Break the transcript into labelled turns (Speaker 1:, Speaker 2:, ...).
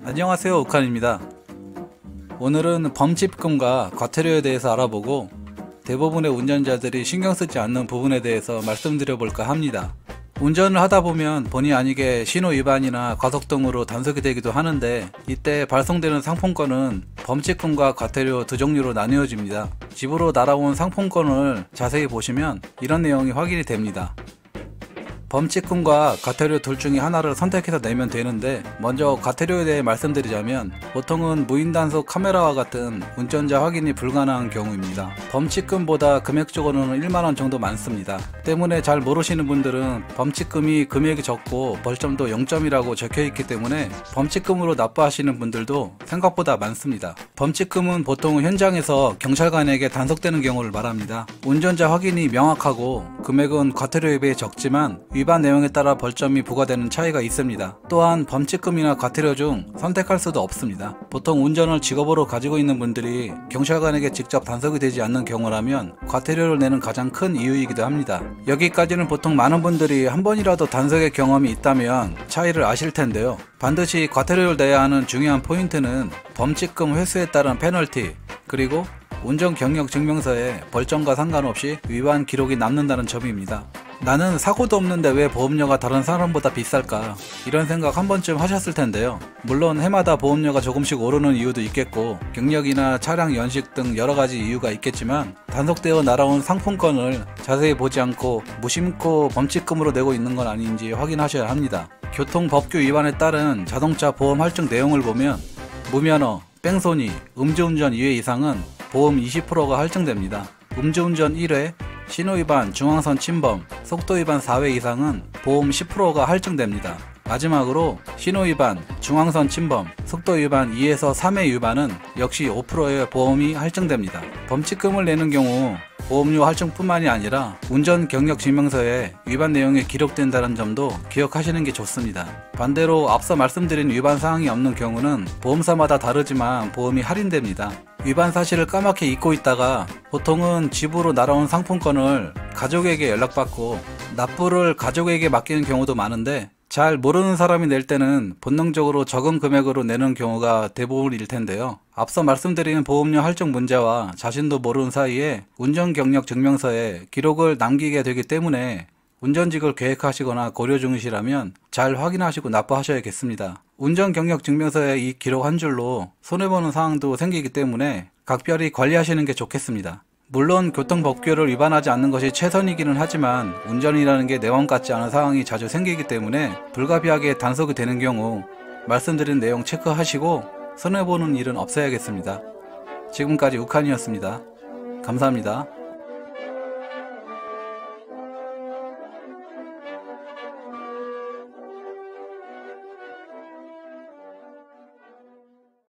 Speaker 1: 안녕하세요, 욱한입니다. 오늘은 범칙금과 과태료에 대해서 알아보고 대부분의 운전자들이 신경 쓰지 않는 부분에 대해서 말씀드려 볼까 합니다. 운전을 하다 보면 본의 아니게 신호 위반이나 과속 등으로 단속이 되기도 하는데, 이때 발송되는 상품권은 범칙금과 과태료 두 종류로 나뉘어집니다. 집으로 날아온 상품권을 자세히 보시면 이런 내용이 확인이 됩니다. 범칙금과 과태료 둘 중에 하나를 선택해서 내면 되는데, 먼저 과태료에 대해 말씀드리자면 보통은 무인단속 카메라와 같은 운전자 확인이 불가능한 경우입니다. 범칙금보다 금액적으로는 1만원 정도 많습니다. 때문에 잘 모르시는 분들은 범칙금이 금액이 적고 벌점도 0점이라고 적혀있기 때문에 범칙금으로 납부하시는 분들도 생각보다 많습니다. 범칙금은 보통 현장에서 경찰관에게 단속되는 경우를 말합니다. 운전자 확인이 명확하고 금액은 과태료에 비해 적지만 위반 내용에 따라 벌점이 부과되는 차이가 있습니다. 또한 범칙금이나 과태료 중 선택할 수도 없습니다. 보통 운전을 직업으로 가지고 있는 분들이 경찰관에게 직접 단속이 되지 않는 경우라면 과태료를 내는 가장 큰 이유이기도 합니다. 여기까지는 보통 많은 분들이 한 번이라도 단속의 경험이 있다면 차이를 아실 텐데요. 반드시 과태료를 내야 하는 중요한 포인트는 범칙금 회수에 따른 페널티, 그리고 운전 경력 증명서에 벌점과 상관없이 위반 기록이 남는다는 점입니다. 나는 사고도 없는데 왜 보험료가 다른 사람보다 비쌀까? 이런 생각 한 번쯤 하셨을 텐데요. 물론 해마다 보험료가 조금씩 오르는 이유도 있겠고 경력이나 차량 연식 등 여러가지 이유가 있겠지만, 단속되어 날아온 상품권을 자세히 보지 않고 무심코 범칙금으로 내고 있는 건 아닌지 확인하셔야 합니다. 교통법규 위반에 따른 자동차 보험 할증 내용을 보면 무면허, 뺑소니, 음주운전 2회 이상은 보험 20%가 할증됩니다. 음주운전 1회, 신호위반, 중앙선 침범, 속도위반 4회 이상은 보험 10%가 할증됩니다. 마지막으로 신호위반, 중앙선 침범, 속도위반 2에서 3회 위반은 역시 5%의 보험이 할증됩니다. 범칙금을 내는 경우 보험료 할증뿐만이 아니라 운전 경력 증명서에 위반 내용이 기록된다는 점도 기억하시는 게 좋습니다. 반대로 앞서 말씀드린 위반 사항이 없는 경우는 보험사마다 다르지만 보험이 할인됩니다. 위반 사실을 까맣게 잊고 있다가 보통은 집으로 날아온 상품권을 가족에게 연락받고 납부를 가족에게 맡기는 경우도 많은데, 잘 모르는 사람이 낼 때는 본능적으로 적은 금액으로 내는 경우가 대부분일 텐데요. 앞서 말씀드린 보험료 할증 문제와 자신도 모르는 사이에 운전 경력 증명서에 기록을 남기게 되기 때문에 운전직을 계획하시거나 고려 중이시라면 잘 확인하시고 납부하셔야겠습니다. 운전 경력 증명서에 이 기록 한 줄로 손해보는 상황도 생기기 때문에 각별히 관리하시는 게 좋겠습니다. 물론 교통법규를 위반하지 않는 것이 최선이기는 하지만 운전이라는 게 내원 같지 않은 상황이 자주 생기기 때문에 불가피하게 단속이 되는 경우 말씀드린 내용 체크하시고 손해보는 일은 없어야겠습니다. 지금까지 욱한이었습니다. 감사합니다.